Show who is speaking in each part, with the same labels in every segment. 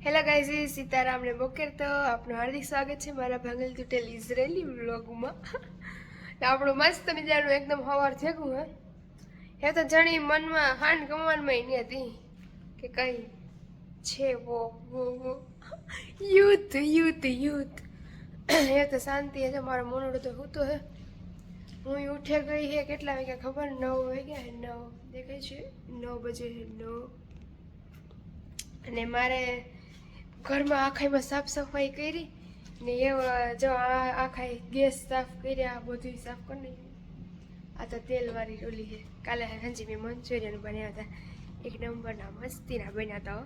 Speaker 1: Hello guys, Sitaram ને બોકેર તો આપનું હાર્દિક સ્વાગત છે મારા ભાંગલ તૂટેલ ઇઝરાયલી વ્લોગમાં. આપણું મસ્ત મજાનું એકદમ હવાર થયું હે તો જાણી મનમાં હાન ગમવાનમાં નહીં હતી કે કઈ છે વો યુથ એ તો શાંતિ છે. મારો મોનડું તો હું તો હે હું ઉઠે ગઈ હે કેટલા વાગ્યા ખબર 9 વાગ્યા હે 9 દેખાય છે 9 બજે હે 9 અને મારે ઘરમાં આખાઈમાં સાફ સફાઈ કરી ને એવા જો આખાઈ ગેસ સાફ કર્યા બધું સાફ કરી નાખ્યું. આ તો તેલવાળી રોલી છે. કાલે હાંજી મેં મંચુરિયન બનાવ્યા હતા, એક નંબરના મસ્તીના બન્યા હતા.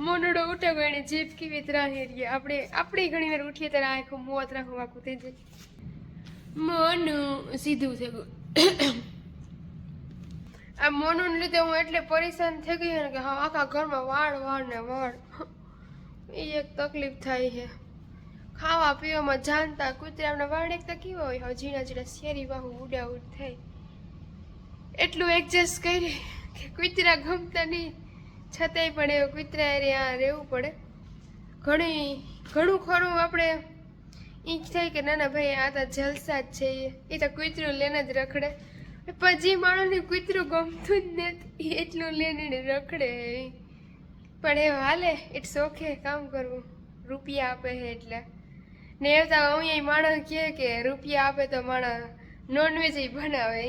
Speaker 1: મોનડો ઉઠે ગયો એને જીભ કેવી ત્રાહી રહી. આપણે ઘણી વાર ઉઠીએ ત્યારે આખું મોત રાખું આખું થઈ જાય. મોનું સીધું થઈ ગયું. આ મોનું લીધે હું એટલે પરેશાન થઈ ગઈ ને કે હા આખા ઘરમાં વાળ ને વાળ એ એક તકલીફ થાય છે. ખાવા પીવામાં જાણતા કૂતરાના વાળ એક તો કેવા હોય ઝીણા ઝીણા શેરી વાહુ ઉડા ઉડ થાય. એટલું એડજસ્ટ કરી કે કૂતરા ગમતા નહીં છતાંય પણ એવું કૂતરા આ રહેવું પડે. ઘણું ખરું આપણે એ થાય કે ના ના ભાઈ આ તો જલસા જ છે, એ તો કૂતરું લઈને જ રખડે. પછી માણસને કૂતરું ગમતું જ નથી એટલું લઈને રખડે. પણ એ હાલે ઇટ્સ ઓકે, કામ કરવું, રૂપિયા આપે છે એટલે. ને એ તો અહીંયા માણસ કહે કે રૂપિયા આપે તો માણસ નોનવેજ બનાવે.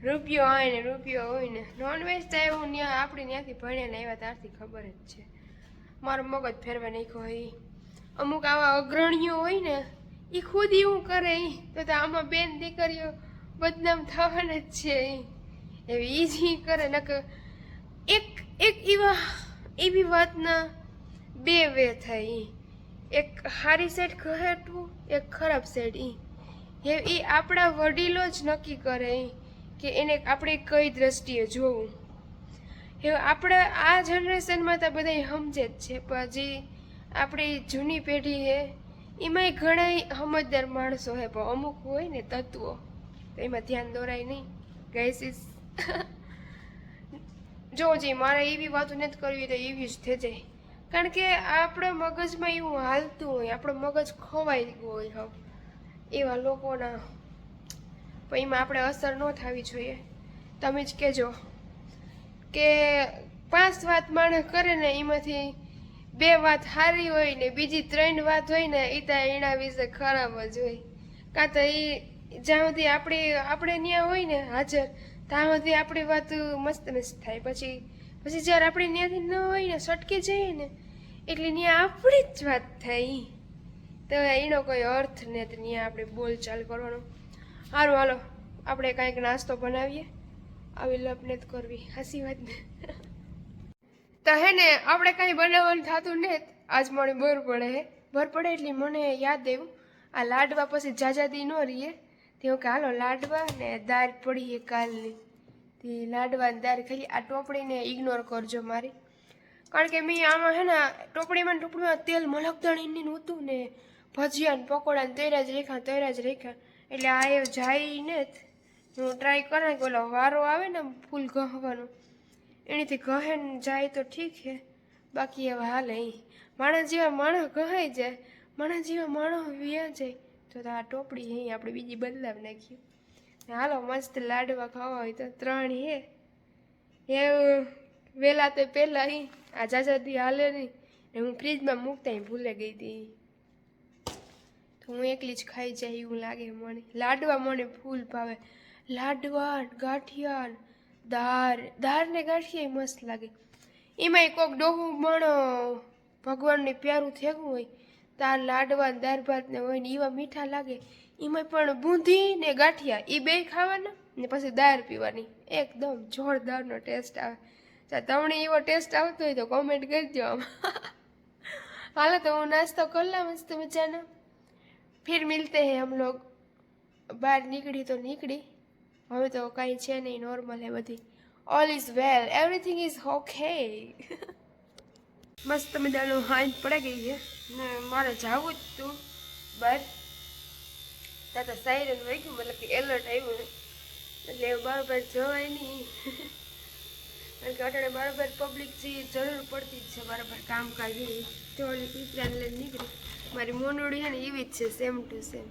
Speaker 1: રૂપિયો આવે ને રૂપિયો હોય ને નોનવેજ તો એવું આપણે ત્યાંથી ભણ્યા ને આવ્યા ત્યારથી ખબર જ છે. મારો મગજ ફેરવા નાખ્યો હોય. અમુક આવા અગ્રણીઓ હોય ને એ ખુદ એવું કરે તો આમાં બેન દીકરીઓ બદનામ થવાના જ છે. એવી ઈજી કરે નક એક એવી વાતના બે વે થાય. એક સારી સાઈડ કહેતું, એક ખરાબ સાઈડ. એ આપણા વડીલો જ નક્કી કરે કે એને આપણે કઈ દ્રષ્ટિએ જોવું. એ આપણે આ જનરેશનમાં તો બધા સમજે જ છે, પણ જે આપણી જૂની પેઢી છે એમાંય ઘણા સમજદાર માણસો છે, પણ અમુક હોય ને તત્વો તો એમાં ધ્યાન દોરાય નહીં. ગાઈસીસ જોજી મારે એવી વાતો નથી કરવી તો એવી જ થઈ જાય. કારણ કે આપણા મગજમાં એવું હાલતું હોય, આપણો મગજ ખોવાઈ ગયો હોય હવે એવા લોકોના. પણ એમાં આપણે અસર ન થવી જોઈએ. તમે જ કહેજો કે 5 વાત માણસ કરે ને એમાંથી 2 વાત સારી હોય ને બીજી 3 વાત હોય ને એ તો એના વિશે ખરાબ જ હોય. કાં તો એ જ્યાં સુધી આપણે ત્યાં હોય ને હાજર ત્યાં સુધી આપણી વાત મસ્ત થાય. પછી જ્યારે આપણે ત્યાંથી ન હોય ને સટકી જઈએ ને એટલે ત્યાં આપણી જ વાત થાય. તો એનો કોઈ અર્થ નથી ત્યાં આપણે બોલચાલ કરવાનો. સારું હાલો આપણે કાંઈક નાસ્તો બનાવીએ, આવી લપ નથી કરવી, હાસી વાત ને. તો હે ને આપણે કાંઈ બનાવવાનું થતું ને આજ મને બર પડે એટલે મને યાદ આવ્યું આ લાડવા પછી જાજાદી ન રહીએ તેવું કે હાલો લાડવા ને દાળ પડી એ કાલની તે લાડવા ને દાળ ખાલી આ ટોપડીને ઇગ્નોર કરજો મારી. કારણ કે મેં આમાં હે ને ટોપડીમાં તેલ મલકદાણીને નહોતું ને ભજીયા ને પકોડા ને તૈરા જ રેખા એટલે આ એ જાય ને હું ટ્રાય કરા કે ઓલો વારો આવે ને ફૂલ ગહવાનો એનાથી કહે ને જાય તો ઠીક છે, બાકી હવે હાલે. માણસ જેવા માણસ કહાઈ જાય, માણસ જેવા માણસ વ્યા જાય તો આ ટોપડી અહીં આપણે બીજી બદલાવી નાખીએ. હાલો મસ્ત લાડવા ખાવા હોય તો 3 હે એ વહેલા તો પહેલાં આ જાજાદી હાલે નહીં ને હું ફ્રીજમાં મૂકતા ભૂલે ગઈ હતી તો હું એકલી જ ખાઈ જાય એવું લાગે મને. લાડવા મને ફૂલ ભાવે, લાડવા ગાંઠિયા દાળ ને ગાંઠિયા મસ્ત લાગે. એમાંય કોક ડોહું મણો ભગવાનને પ્યારું થેગું હોય તાર લાડવા દાળ ભાત ને હોય ને એવા મીઠા લાગે. એમાં પણ બૂંદી ને ગાંઠિયા એ બે ખાવાના ને પછી દાળ પીવાની, એકદમ જોરદારનો ટેસ્ટ આવે. તમને એવો ટેસ્ટ આવતો હોય તો કોમેન્ટ કરજો આમાં. હાલો તો હું નાસ્તો કરી લા મસ્ત મજાનો, ફિર મિલતે હે હમ લોગ. બહાર નીકળી તો નીકળી, હવે તો કાંઈ છે નહીં, નોર્મલ હે બધી. All is well, everything is okay. મસ્ત મજાનું હાંજ પડી ગઈ છે ને મારે જવું જ તું બહાર. ત્યાં તો સાયરન વહી ગયું, મતલબ કે એલર્ટ આવ્યું એટલે બરાબર જવાય નહીં. કારણ કે અટાણે બરાબર પબ્લિક જે જરૂર પડતી જ છે બરાબર કામકાજ એવી ચોલી પીપરાને લઈને નીકળી. મારી મોનોડી છે ને એવી જ છે, સેમ ટુ સેમ.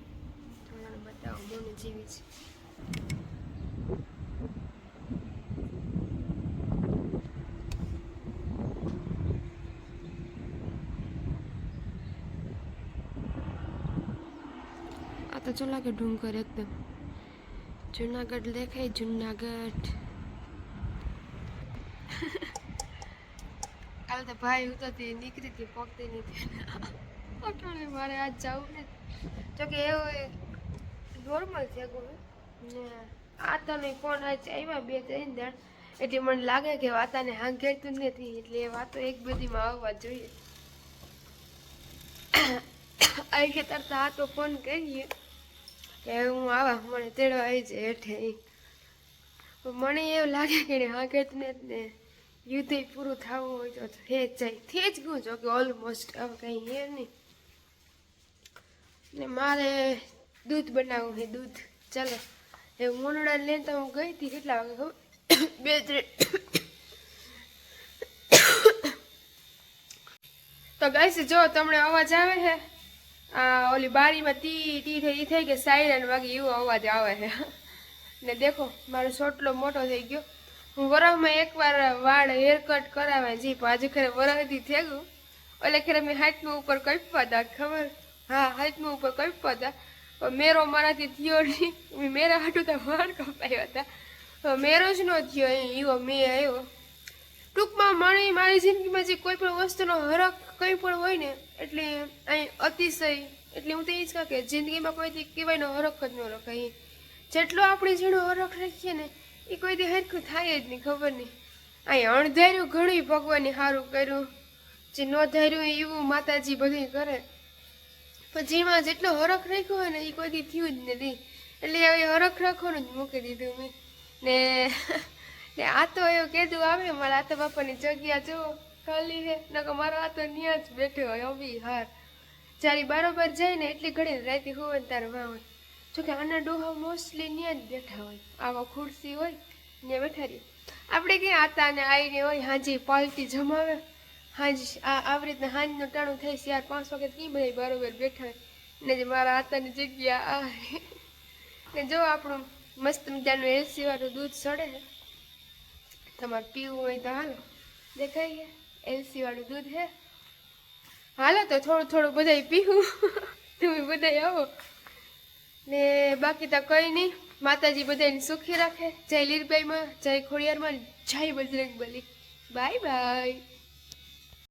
Speaker 1: તમને બતાવો મોનું જેવી છે. આ તો ચો લાગે ડુંગર એકદમ જુનાગઢ દેખાય, જુનાગઢ. કાલે તો ભાઈ હું તો નીકળી હતી પગતી નથી મારે આજ જવું ને જોકે એવું નોર્મલ છે ને. આ તો નહીં ફોન આજ આવ્યા 2-3 દાડ એટલે મને લાગે કે વાતાને હાંઘેરતું નથી, એટલે એ વાતો એક બધીમાં આવવા જોઈએ. આ કે તરતા આ તો ફોન કરીએ કે હું આવા મને તેડવા આવી જાય હેઠે. મને એવું લાગે કે હાંઘેરતું નથી ને યુદ્ધ પૂરું થવું હોય તો થઈ જાય, થઈ જ ગયું. જો કે ઓલમોસ્ટ હવે કંઈ હે નહીં ને. મારે દૂધ બનાવવું છે, દૂધ. ચાલો એ મોનડાને લઈને તો હું ગઈ હતી કેટલા વાગે ખબર? 2-3. તો ગાઈસ જો તમને અવાજ આવે છે આ ઓલી બારીમાં ટી ટી થઈ કે સાયરન વાગે એવો અવાજ આવે છે ને. દેખો મારો સોટલો મોટો થઈ ગયો. હું વરસમાં એકવાર વાળ હેરકટ કરાવે જી આજે ખરે વરસથી થઈ ગયું. એટલે ખરે મેં હાથમાં ઉપર કપ્યા હતા ખબર? હા, હાથમાં ઉપર કપ્યા હતા. મેરો મારાથી થયો નહીં. મેં મેરા હાટું તો વાળ કપાયા હતા, મેરો જ ન થયો. એવો મેં આવ્યો. ટૂંકમાં મને મારી જિંદગીમાં જે કોઈ પણ વસ્તુનો હરખ કંઈ પણ હોય ને એટલે અહીં અતિશય, એટલે હું તો એ જ કહું કે જિંદગીમાં કોઈથી કહેવાયનો હરખ જ ન રખાય. જેટલો આપણે જેનો હરખ રાખીએ ને એ કોઈથી હરખું થાય જ નહીં, ખબર નહીં. અહીં અણધાર્યું ઘણું ભગવાને સારું કર્યું, જે ન ધાર્યું એવું માતાજી બધું કરે. પણ જેમાં જેટલો હરખ રાખ્યો હોય ને એ કોઈથી થયું જ નથી. એટલે હવે હરખ રાખવાનું જ મૂકી દીધું મેં ને. આ તો એવું કીધું આવે મારા આતા બાપાની જગ્યા જો ખાલી છે, નકર મારો આતો ત્યાં જ બેઠો હોય અભી હાર. જ્યારે બરોબર જાય ને એટલી ઘડી રાતે હોય ને તારે વાહ હોય. જોકે આના ડોહા મોસ્ટલી ત્યાં જ બેઠા હોય, આવા ખુરશી હોય ત્યાં બેઠા રહીએ. આપણે ક્યાં આતા ને આવીને હોય હાજી પાલટી જમાવે. હાજ આવી રીતના હાંજનું ટાણું થાય 4-5 વાગે કઈ બધા બરોબર બેઠા હોય ને. જે મારા આતાની જગ્યા આ ને જો આપણું મસ્ત મજાનું એલસી વાળું દૂધ સડે છે. તમારે પીવું હોય તો હાલો, દેખાય એલસી વાળું દૂધ હે. હાલો તો થોડું થોડું બધા પીવું. તમે બધા આવો ને. બાકી તો કંઈ નહીં. માતાજી બધાને સુખી રાખે. જય લીરબાઈમાં, જય ખોડિયારમાં, જય બજરંગબલી. Bye bye.